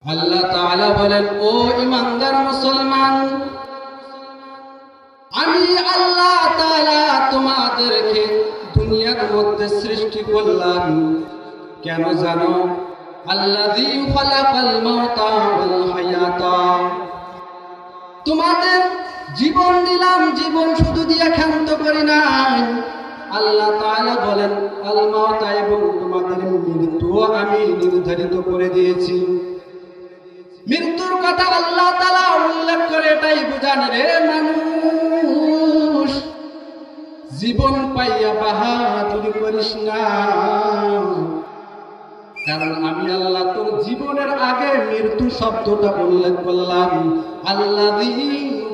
আল্লাহ তাআলা বলেন, ও ঈমানদার মুসলমান, আমি আল্লাহ তাআলা তোমাদেরকে দুনিয়ার মধ্যে সৃষ্টি করলাম কেন জানো? আল্লাযী খালাকাল মাউতা ওয়াল হায়াতা, তোমাদের জীবন দিলাম, জীবন শুধু দিয়ে ক্ষান্ত করি নাই। আল্লাহ তাআলা বলেন, আল মাউতা, এবং তোমাদের মৃত্যুও আমি নির্ধারিত করে দিয়েছি। মৃত্যুর কথা আল্লাহ তাআলা উল্লেখ করে এটাই বুঝান, রে মানুষ, জীবন পাইয়া বাহাদুরি করিস না, কারণ আমি আল্লাহ তোর জীবনের আগে মৃত্যু শব্দটা উল্লেখ করলাম। আল্লাযী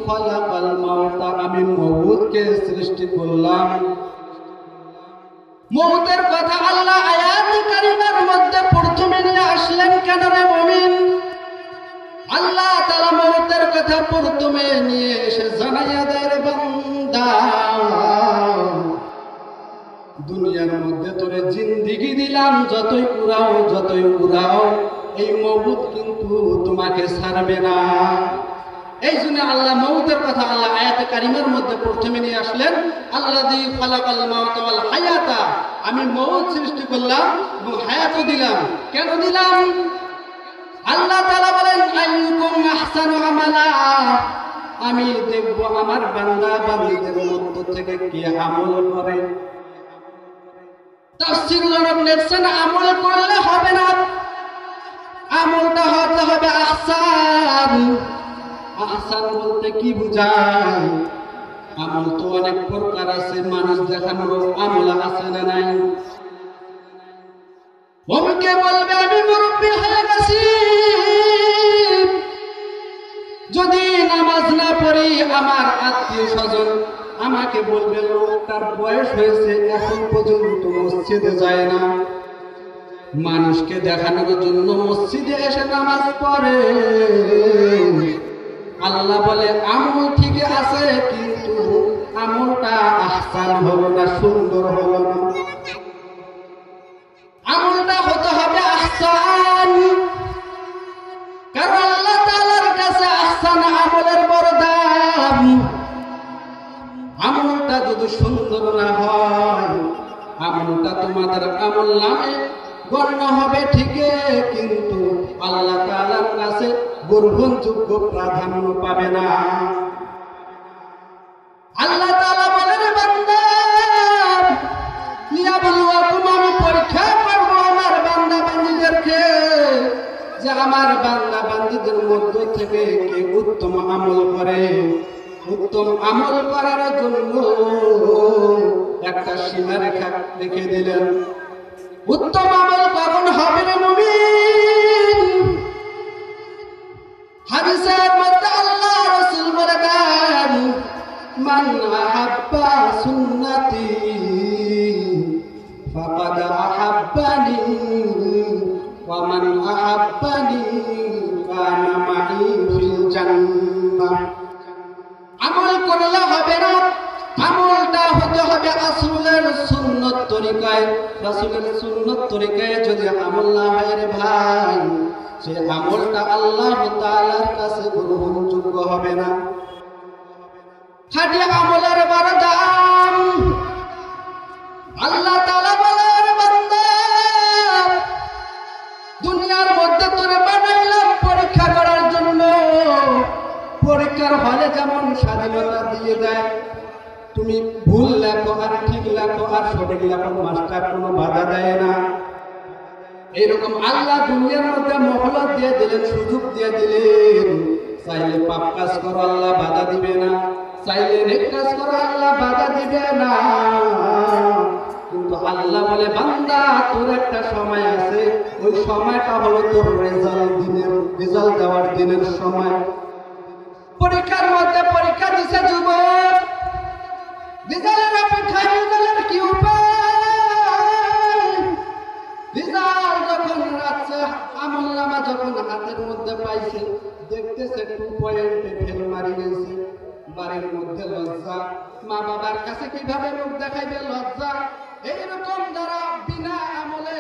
খালাকাল মাউতা, আমি মউতকে সৃষ্টি করলাম। মউতের কথা আল্লাহ আয়াতে কারিমার মধ্যে প্রথমে নিয়ে আসলেন কেন রে মুমিন? আল্লাহ তাআলা মউতের কথা প্রথমে নিয়ে এসে জানাইয়া দেয়, রে বান্দা, দুনিয়ার মধ্যে তোরে জিন্দেগি দিলাম, যতই উড়াও, এই মউত কিন্তু তোমাকে ছাড়বে না। এই জন্য আল্লাহ মউতের কথা আল্লাহ আয়াতে কারিমার মধ্যে প্রথমে নিয়ে আসলেন। আল্লাযী খালাকাল মাউতা ওয়াল হায়াতা, আমি মউত সৃষ্টি করলাম এবং হায়াতও দিলাম। কেন দিলাম? আল্লাহ তাআলা বলেন, আইয়ুকুম আহসানু আমালা, আমি দেখব আমার বান্দা বান্দীদের মধ্য থেকে কে আমল করে। তাফসীর জনক লিখছেন, আমল করলে হবে না, আমলটা হতে হবে আহসান। আহসান বলতে কি বুঝায়? আমল তো অনেক প্রকার আছে, মানুষ দেখানোর আমল আছে না নাই? অনেকে বলবে আমি মুরব্বী হয়ে গেছি, যদি নামাজ না পড়ি আমার আত্মীয় স্বজন আমাকে বলবে, লোকটার বয়স হয়েছে এখন পর্যন্ত মসজিদে যায় না। মানুষকে দেখানোর জন্য মসজিদে এসে নামাজ পড়ে। আল্লাহ বলে, আমল ঠিক আছে, কিন্তু আমলটা আহসান হলো না, সুন্দর হলো না। আমলটা হতে হবে আহসান, কারণ আল্লাহ তাআলার কাছে আহসান আমলের বড় দাম। আমলটা যদি সুন্দর না হয়, আমলটা তোমাদের আমল নামে গণ্য হবে ঠিকই, কিন্তু আল্লাহ তাআলার কাছে গ্রহণযোগ্য প্রাধান্য পাবে না। আল্লাহ তাআলা বলেন, বান্দা, লিয়াবলুয়াকুম, আমি পরীক্ষা করব আমার বান্দা বান্দীদেরকে, যে আমার বান্দা বান্দীদের মধ্য থেকে কে উত্তম আমল করে। উত্তম আমল করার জন্য একটা সীমারেখা রেখে দিলেন। উত্তম আমল কখন হবে রে মুমিন? হাদিসের মধ্যে আল্লাহ রাসূল বলে দেন, মান আহাব্বা সুন্নতি ফাকাদ আহাব্বানি ওয়া মান আহাব্বানি কানা মাই ফিল জান্নাহ। আমল করলে হবে না, আমলটা হতে হবে রাসূলের সুন্নত তরিকায়। রাসূলের সুন্নত তরিকায় যদি আমল না হয় রে ভাই, সে আমলটা আল্লাহ তাআলার কাছে গ্রহণযোগ্য হবে না। খাঁটি আমলের বড় দাম। আল্লাহ তাআলা বলেন, বান্দা, দুনিয়ার মধ্যে তোরে বানাইলাম পরীক্ষা করার জন্য। পরীক্ষার হলে যেমন স্বাধীনতা দিয়ে দেয়, তুমি ভুল লেখো আর ঠিক লেখো আর সঠিক লেখো, মাস্টার কোনো বাধা দেয় না। এইরকম আল্লাহ দুনিয়ার মধ্যে মহলত দিয়ে দিলেন, সুযোগ দিয়ে দিলেন। চাইলে পাপ কাজ করো, আল্লাহ বাধা দিবে না, চাইলে নেক কাজ করো, আল্লাহ বাধা দিবে না। কিন্তু আল্লাহ বলে, বান্দা, তোর একটা সময় আছে, ওই সময়টা হলো তোর রেজাল্ট দেওয়ার দিনের সময়। পরীক্ষার মধ্যে পরীক্ষা দিছে যুবক, রেজাল্টের অপেক্ষায়, রেজাল্টের কি উপায়? রেজাল্ট যখন রাখছে, আমলনামা যখন হাতের মধ্যে পাইছে, দেখতেছে 2 পয়েন্টে ফেল মারি গেছে। বাড়ির মধ্যে লজ্জা, মা বাবার কাছে কিভাবে মুখ দেখাইবে লজ্জা। এইরকম যারা বিনা আমলে